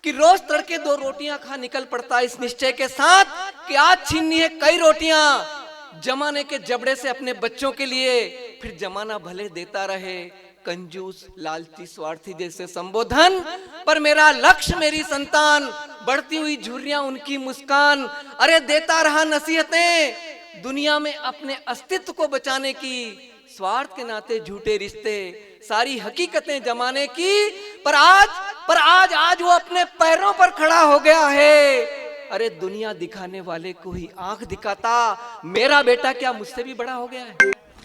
कि रोज तड़के 2 रोटियां खा निकल पड़ता है इस निश्चय के साथ कि आज छीननी है कई रोटियां जमाने के जबड़े से अपने बच्चों के लिए, फिर जमाना भले देता रहे कंजूस लालची स्वार्थी जैसे संबोधन, पर मेरा लक्ष्य मेरी संतान, बढ़ती हुई झुर्रियां उनकी मुस्कान। अरे देता रहा नसीहतें दुनिया में अपने अस्तित्व को बचाने की, स्वार्थ के नाते झूठे रिश्ते, सारी हकीकतें जमाने की, पर आज वो अपने पैरों पर खड़ा हो गया है। अरे दुनिया दिखाने वाले को ही आंख दिखाता, मेरा बेटा क्या मुझसे भी बड़ा हो गया है?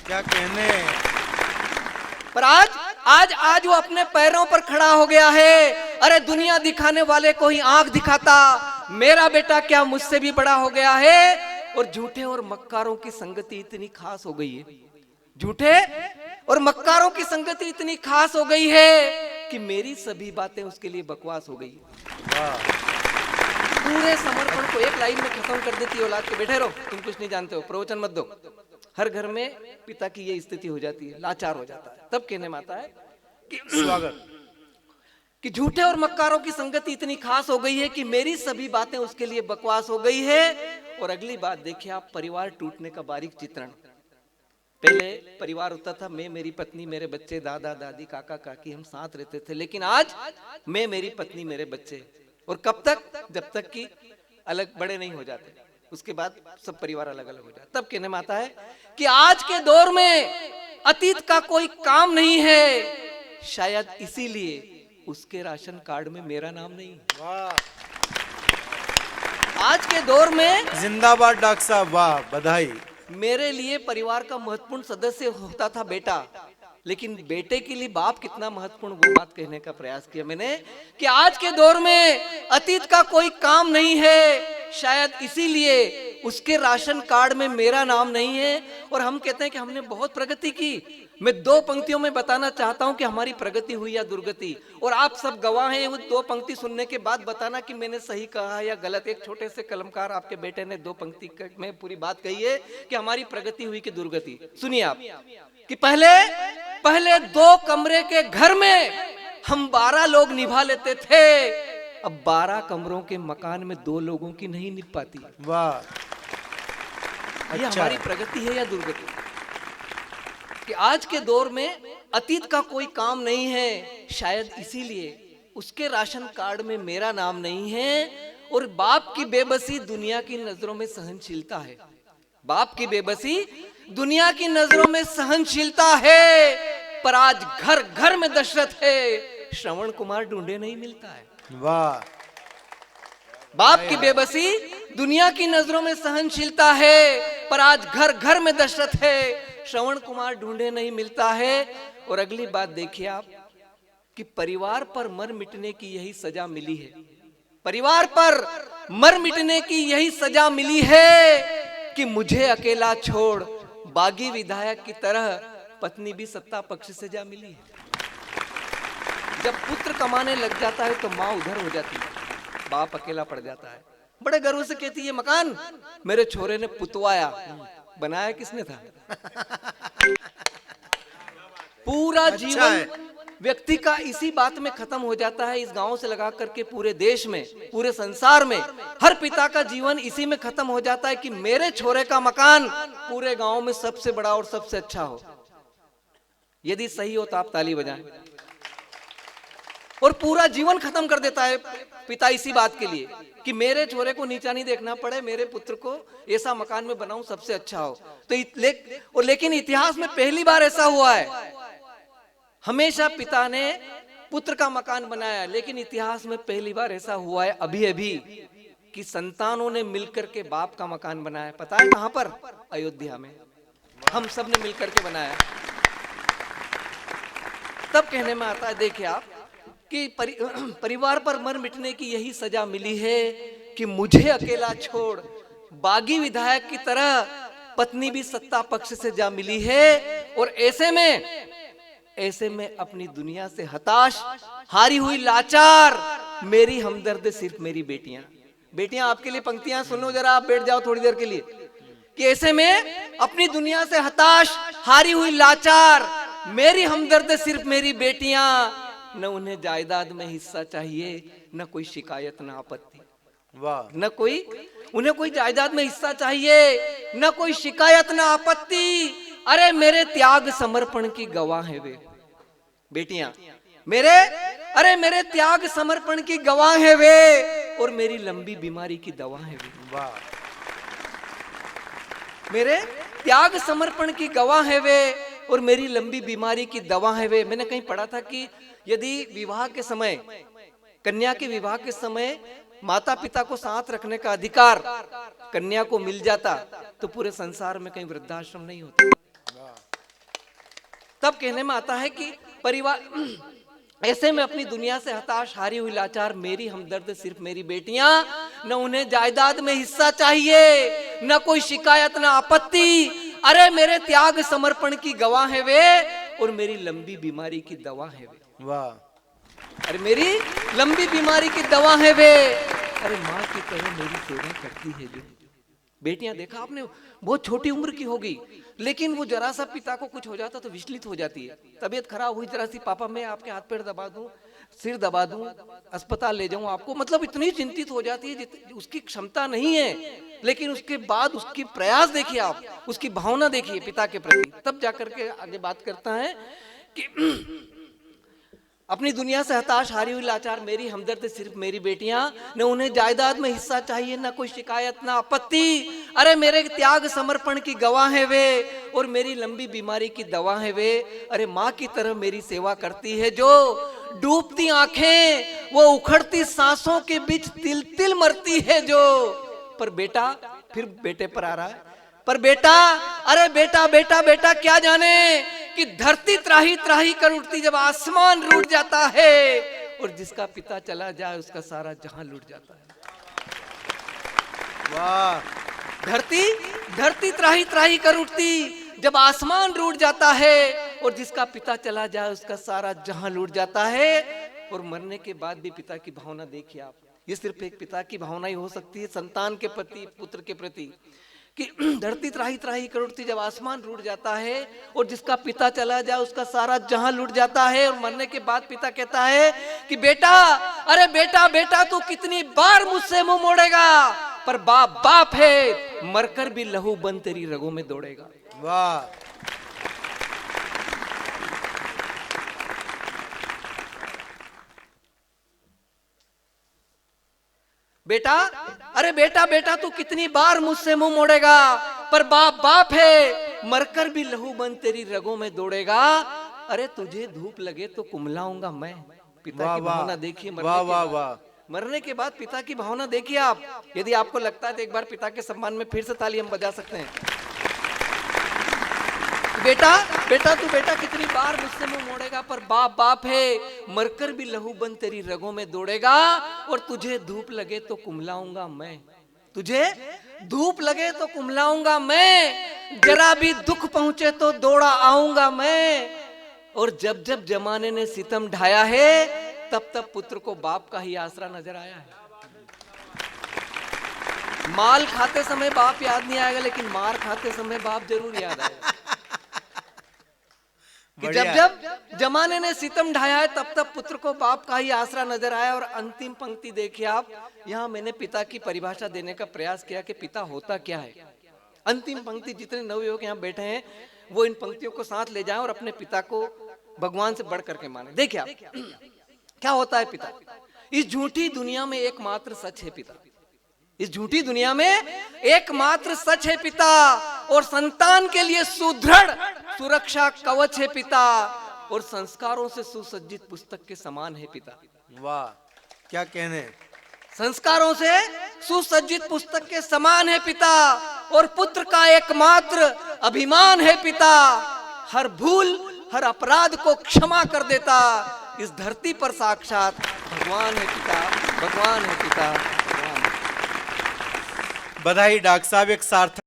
क्या कहने। पर आज वो अपने पैरों पर खड़ा हो गया है। अरे दुनिया दिखाने वाले को ही आंख दिखाता, मेरा बेटा क्या मुझसे भी बड़ा हो गया है। और झूठे और मक्कारों की संगति इतनी खास हो गई है, झूठे और मक्कारों की संगति इतनी खास हो गई है कि मेरी सभी बातें उसके लिए बकवास हो गई। पूरे समर्पण को एक लाइन में खत्म कर देती है औलाद के, बैठे रहो तुम कुछ नहीं जानते हो, प्रवचन मत दो। हर घर में पिता की ये स्थिति हो जाती है, लाचार हो जाता है। तब कहने में आता है कि स्वागत कि झूठे और मक्कारों की संगति इतनी खास हो गई है कि मेरी सभी बातें उसके लिए बकवास हो गई है। और अगली बात देखिए आप, परिवार टूटने का बारीक चित्रण। पहले परिवार होता था मैं, मेरी पत्नी, मेरे बच्चे, दादा दादी, काका काकी, हम साथ रहते थे। लेकिन आज मैं, मेरी पत्नी, मेरे बच्चे, और कब तक? जब तक कि अलग बड़े नहीं हो जाते, उसके बाद सब परिवार अलग अलग हो जाते। तब कहने में आता है कि आज के दौर में अतीत का कोई काम नहीं है, शायद इसीलिए उसके राशन कार्ड में मेरा नाम नहीं। वाह, आज के दौर में जिंदाबाद डॉक्टर साहब, वाह बधाई। मेरे लिए परिवार का महत्वपूर्ण सदस्य होता था बेटा, लेकिन बेटे के लिए बाप कितना महत्वपूर्ण, वो बात कहने का प्रयास किया मैंने कि आज के दौर में अतीत का कोई काम नहीं है, शायद इसीलिए उसके राशन कार्ड में मेरा नाम नहीं है। और हम कहते हैं कि हमने बहुत प्रगति की। मैं 2 पंक्तियों में बताना चाहता हूं कि हमारी प्रगति हुई या दुर्गति, और आप सब गवाह हैं। वो 2 पंक्ति सुनने के बाद बताना कि मैंने सही कहा या गलत। एक छोटे से कलमकार आपके बेटे ने 2 पंक्ति में पूरी बात कही है कि हमारी प्रगति हुई कि दुर्गति। सुनिए आप कि पहले 2 कमरे के घर में हम 12 लोग निभा लेते थे, अब 12 कमरों के मकान में 2 लोगों की नहीं निभ पाती। वाह, ये हमारी प्रगति है या दुर्गति? कि आज के दौर में अतीत का कोई काम नहीं है, शायद इसीलिए उसके राशन कार्ड में मेरा नाम नहीं है। और बाप की बेबसी दुनिया की नजरों में सहनशीलता है, बाप की बेबसी दुनिया की नजरों में सहनशीलता है। पर आज घर घर में दशरथ है, श्रवण कुमार ढूंढे नहीं मिलता है। वाह, बाप की बेबसी दुनिया की नजरों में सहनशीलता है, पर आज घर घर में दशरथ है, श्रवण कुमार ढूंढे नहीं मिलता है। और अगली बात देखिए आप कि परिवार पर मर मिटने की यही सजा मिली है, परिवार पर मर मिटने की यही सजा मिली है कि मुझे अकेला छोड़ बागी विधायक की तरह पत्नी भी सत्ता पक्ष से जा मिली है। जब पुत्र कमाने लग जाता है तो माँ उधर हो जाती है, बाप अकेला पड़ जाता है। बड़े गर्व से कहती है मकान मेरे छोरे ने पुतवाया, बनाया किसने था? पूरा जीवन व्यक्ति का इसी बात में खत्म हो जाता है। इस गांव से लगा करके पूरे देश में, पूरे संसार में हर पिता का जीवन इसी में खत्म हो जाता है कि मेरे छोरे का मकान पूरे गांव में सबसे बड़ा और सबसे अच्छा हो। यदि सही हो तो आप ताली बजाएं। और पूरा जीवन खत्म कर देता है पिता इसी बात के लिए कि मेरे छोरे को नीचा नहीं देखना पड़े, मेरे पुत्र को ऐसा मकान में बनाऊं सबसे अच्छा हो। तो लेकिन इतिहास में पहली बार ऐसा हुआ है, हमेशा पिता ने पुत्र का मकान बनाया, लेकिन इतिहास में पहली बार ऐसा हुआ है अभी अभी कि संतानों ने मिलकर के बाप का मकान बनाया। पता है कहां पर? अयोध्या में। हम सब ने मिलकर के बनाया। तब कहने में आता है देखिए आप कि परिवार पर मर मिटने की यही सजा मिली है कि मुझे अकेला छोड़ बागी विधायक की तरह पत्नी भी सत्ता पक्ष से जा मिली है। और ऐसे में अपनी दुनिया से हताश, हारी हुई लाचार, मेरी हमदर्द सिर्फ मेरी बेटियां। बेटियां आपके लिए पंक्तियां सुन लो जरा, आप बैठ जाओ थोड़ी देर के लिए। कि ऐसे में अपनी दुनिया से हताश, हारी हुई लाचार, मेरी हमदर्द सिर्फ मेरी बेटियां। न उन्हें जायदाद में हिस्सा चाहिए, न कोई शिकायत न आपत्ति। वाह न कोई उन्हें कोई जायदाद में हिस्सा चाहिए, न कोई शिकायत न आपत्ति। अरे मेरे त्याग समर्पण की गवाह है वे बेटियां, मेरे त्याग समर्पण की गवाह है वे, और मेरी लंबी बीमारी की दवा है वे। वाह मेरे त्याग समर्पण की गवाह है वे, और मेरी लंबी बीमारी की दवा है वे। मैंने कहीं पढ़ा था कि यदि विवाह के समय, कन्या के विवाह के समय माता पिता को साथ रखने का अधिकार कन्या को मिल जाता तो पूरे संसार में कहीं वृद्धाश्रम नहीं होता। तब कहने में आता है कि परिवार ऐसे में अपनी दुनिया से हताश, हारी हुई, लाचार मेरी हमदर्द सिर्फ मेरी बेटियां, न उन्हें जायदाद में हिस्सा चाहिए, न कोई शिकायत न आपत्ति। अरे मेरे त्याग समर्पण की गवाह है वे, और मेरी लंबी बीमारी की दवा है वे। वाह अरे मेरी लंबी बीमारी की दवा है वे, अरे माँ की तरह मेरी सेवा करती है जो। बेटियां देखा आपने, बहुत छोटी उम्र की होगी, लेकिन वो जरा सा पिता को कुछ हो जाता तो विचलित हो जाती है। तबीयत खराब हुई जरा सी, पापा मैं आपके हाथ पैर दबा दूं, सिर दबा दूं, अस्पताल ले जाऊं आपको, मतलब इतनी चिंतित हो जाती है। उसकी क्षमता नहीं है, लेकिन उसके बाद उसकी प्रयास देखिए आप, उसकी भावना देखिए पिता के प्रति। तब जाकर के आगे बात करता है कि अपनी दुनिया से हताश, हारी हुई, लाचार मेरी हमदर्द सिर्फ मेरी बेटियां, न उन्हें जायदाद में हिस्सा चाहिए, न कोई शिकायत न आपत्ति। अरे मेरे त्याग समर्पण की गवाह है वे, और मेरी लंबी बीमारी की दवा है वे। अरे माँ की तरह मेरी सेवा करती है जो, डूबती आंखें वो उखड़ती सांसों के बीच तिल तिल मरती है जो। पर बेटा, फिर बेटे पर आ रहा है, पर बेटा, अरे बेटा बेटा बेटा क्या जाने कि धरती त्राही त्राही कर उठती जब आसमान रूठ जाता है, और जिसका पिता चला जाए उसका सारा जहां लूट जाता है। वाह धरती त्राही त्राही कर उठती जब आसमान रूठ जाता है, और जिसका पिता चला जाए उसका सारा जहां लूट जाता है। और मरने के बाद भी पिता की भावना देखिए आप, ये सिर्फ एक पिता की भावना ही हो सकती है संतान के प्रति, पुत्र के प्रति, कि धरती त्राही त्राही कर उठती जब आसमान रूठ जाता है, और जिसका पिता चला जाए उसका सारा जहां लूट जाता है। और मरने के बाद पिता कहता है कि बेटा, अरे बेटा बेटा तू कितनी बार मुझसे मुंह मोड़ेगा, पर बाप बाप है, मरकर भी लहू बन तेरी रगों में दौड़ेगा। वाह बेटा, अरे बेटा बेटा तू कितनी बार मुझसे मुंह मोड़ेगा, पर बाप बाप है, मरकर भी लहू बन तेरी रगों में दौड़ेगा। अरे तुझे धूप लगे तो कुमलाऊंगा मैं। पिता की भावना देखिए मरने के बाद पिता की भावना देखिए आप। यदि आपको लगता है तो एक बार पिता के सम्मान में फिर से ताली हम बजा सकते हैं। बेटा बेटा तू बेटा कितनी बार मुझसे मुंह मोड़ेगा, पर बाप बाप है, मरकर भी लहू बन तेरी रगों में दौड़ेगा। और तुझे धूप लगे तो कुमलाऊंगा मैं, तुझे धूप लगे तो कुमलाऊंगा मैं, जरा भी दुख पहुंचे तो दौड़ा आऊंगा मैं। और जब जब जमाने ने सितम ढाया है, तब तब पुत्र को बाप का ही आसरा नजर आया है। माल खाते समय बाप याद नहीं आएगा, लेकिन मार खाते समय बाप जरूर याद आएगा। कि जब जब जमाने ने सितम ढाया है, तब तब पुत्र को बाप का ही आसरा नजर आया। और अंतिम पंक्ति देखिए आप, यहाँ मैंने पिता की परिभाषा देने का प्रयास किया कि पिता होता क्या है। अंतिम पंक्ति, जितने नवयुवक यहाँ बैठे हैं वो इन पंक्तियों को साथ ले जाएं और अपने पिता को भगवान से बढ़ करके माने। देखिए आप, क्या होता है पिता। इस झूठी दुनिया में एकमात्र सच है पिता, इस झूठी दुनिया में एकमात्र सच है पिता, और संतान के लिए सुदृढ़ सुरक्षा कवच है पिता, और संस्कारों से सुसज्जित पुस्तक के समान है पिता। वाह क्या कहने। संस्कारों से सुसज्जित पुस्तक के समान है पिता, और पुत्र का एकमात्र अभिमान है पिता। हर भूल हर अपराध को क्षमा कर देता, इस धरती पर साक्षात भगवान है पिता, भगवान है पिता, भगवान। बधाई डॉक्टर साहब, एक सार्थक